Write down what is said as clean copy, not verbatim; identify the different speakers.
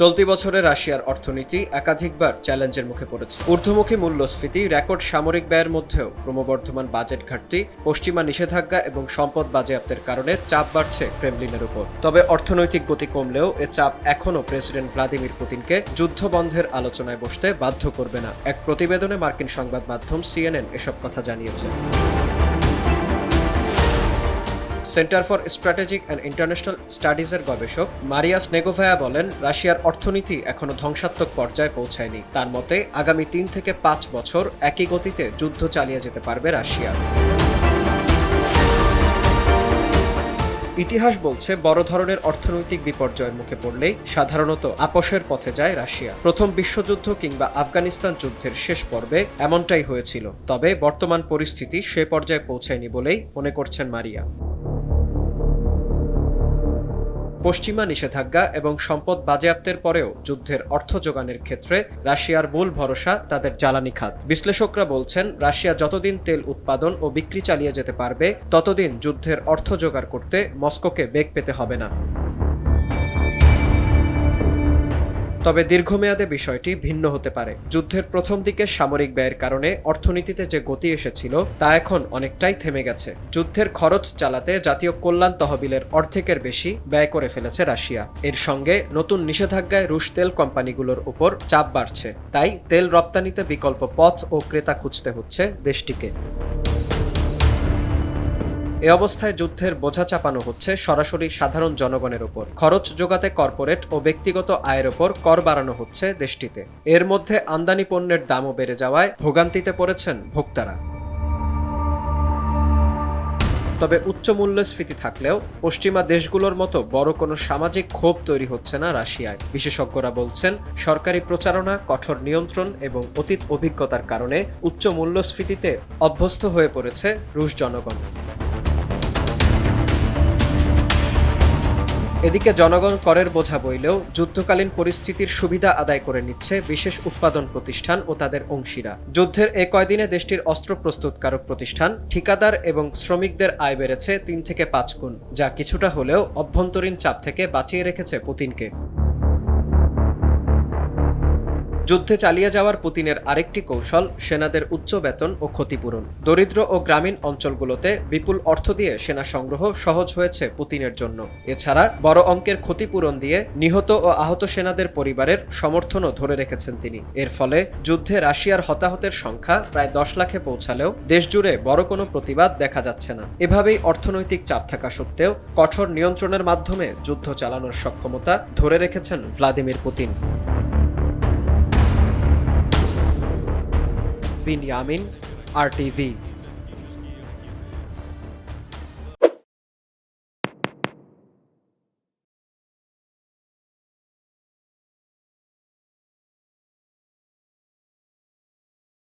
Speaker 1: চলতি বছরে রাশিয়ার অর্থনীতি একাধিকবার চ্যালেঞ্জের মুখে পড়েছে। ঊর্ধ্বমুখী মূল্যস্ফীতি, রেকর্ড সামরিক ব্যয়ের মধ্যেও ক্রমবর্ধমান বাজেট ঘাটতি, পশ্চিমা নিষেধাজ্ঞা এবং সম্পদ বাজেয়াপ্তের কারণে চাপ বাড়ছে ক্রেমলিনের উপর। তবে অর্থনৈতিক গতি কমলেও এ চাপ এখনও প্রেসিডেন্ট ভ্লাদিমির পুতিনকে যুদ্ধ বন্ধের আলোচনায় বসতে বাধ্য করবে না। এক প্রতিবেদনে মার্কিন সংবাদ মাধ্যম CNN এসব কথা জানিয়েছে। Centre for strategic and international স্টাডিজের গবেষক মারিয়া স্নেগোভায়া বলেন, রাশিয়ার অর্থনীতি এখনো ধ্বংসাত্মক পর্যায়ে পৌঁছায়নি। তার মতে আগামী 3 থেকে 5 বছর একই গতিতে যুদ্ধ চালিয়ে যেতে পারবে রাশিয়া। ইতিহাস বলছে, বড় ধরনের অর্থনৈতিক বিপর্যয়ের মুখে পড়লেই সাধারণত আপোষের পথে যায় রাশিয়া। প্রথম বিশ্বযুদ্ধ কিংবা আফগানিস্তান যুদ্ধের শেষ পর্বে এমনটাই হয়েছিল। তবে বর্তমান পরিস্থিতি সে পর্যায়ে পৌঁছায়নি বলেই মনে করছেন মারিয়া। পশ্চিমা নিষেধাজ্ঞা এবং সম্পদ বাজেয়াপ্তের পরেও যুদ্ধের অর্থ যোগানের ক্ষেত্রে রাশিয়ার মূল ভরসা তাদের জ্বালানি খাত। বিশ্লেষকরা বলছেন, রাশিয়া যতদিন তেল উৎপাদন ও বিক্রি চালিয়ে যেতে পারবে ততদিন যুদ্ধের অর্থ জোগাড় করতে মস্কোকে বেগ পেতে হবে না। তবে দীর্ঘমেয়াদে বিষয়টি ভিন্ন হতে পারে। যুদ্ধের প্রথম দিকে সামরিক ব্যয়ের কারণে অর্থনীতিতে যে গতি এসেছিল তা এখন অনেকটাই থেমে গেছে। যুদ্ধের খরচ চালাতে জাতীয় কল্যাণ তহবিলের অর্ধেকের বেশি ব্যয় করে ফেলেছে রাশিয়া। এর সঙ্গে নতুন নিষেধাজ্ঞায় রুশ তেল কোম্পানিগুলোর উপর চাপ বাড়ছে। তাই তেল রপ্তানিতে বিকল্প পথ ও ক্রেতা খুঁজতে হচ্ছে দেশটিকে। এ অবস্থায় যুদ্ধের বোঝা চাপানো হচ্ছে সরাসরি সাধারণ জনগণের ওপর। খরচ যোগাতে কর্পোরেট ও ব্যক্তিগত আয়ের ওপর কর বাড়ানো হচ্ছে দেশটিতে। এর মধ্যে আমদানি পণ্যের দামও বেড়ে যাওয়ায় ভোগান্তিতে পড়েছেন ভোক্তারা। তবে উচ্চ মূল্যস্ফীতি থাকলেও পশ্চিমা দেশগুলোর মতো বড় কোনো সামাজিক ক্ষোভ তৈরি হচ্ছে না রাশিয়ায়। বিশেষজ্ঞরা বলছেন, সরকারি প্রচারণা, কঠোর নিয়ন্ত্রণ এবং অতীত অভিজ্ঞতার কারণে উচ্চ মূল্যস্ফীতিতে অভ্যস্ত হয়ে পড়েছে রুশ জনগণ। এদিকে জনগণ করের বোঝা বইলেও যুদ্ধকালীন পরিস্থিতির সুবিধা আদায় করে নিচ্ছে বিশেষ উৎপাদন প্রতিষ্ঠান ও তাদের অংশীরা। যুদ্ধের এ কয়দিনে দেশটির অস্ত্র প্রস্তুতকারক প্রতিষ্ঠান, ঠিকাদার এবং শ্রমিকদের আয় বেড়েছে 3 থেকে 5 গুণ, যা কিছুটা হলেও অভ্যন্তরীণ চাপ থেকে বাঁচিয়ে রেখেছে পুতিনকে। যুদ্ধে চালিয়ে যাওয়ার পুতিনের আরেকটি কৌশল সেনাদের উচ্চ বেতন ও ক্ষতিপূরণ। দরিদ্র ও গ্রামীণ অঞ্চলগুলোতে বিপুল অর্থ দিয়ে সেনা সংগ্রহ সহজ হয়েছে পুতিনের জন্য। এছাড়া বড় অঙ্কের ক্ষতিপূরণ দিয়ে নিহত ও আহত সেনাদের পরিবারের সমর্থনও ধরে রেখেছেন তিনি। এর ফলে যুদ্ধে রাশিয়ার হতাহতের সংখ্যা প্রায় 10 লাখে পৌঁছালেও দেশজুড়ে বড় কোনো প্রতিবাদ দেখা যাচ্ছে না। এভাবেই অর্থনৈতিক চাপ থাকা সত্ত্বেও কঠোর নিয়ন্ত্রণের মাধ্যমে যুদ্ধ চালানোর সক্ষমতা ধরে রেখেছেন ভ্লাদিমির পুতিন। বিন ইয়ামিন, RTV।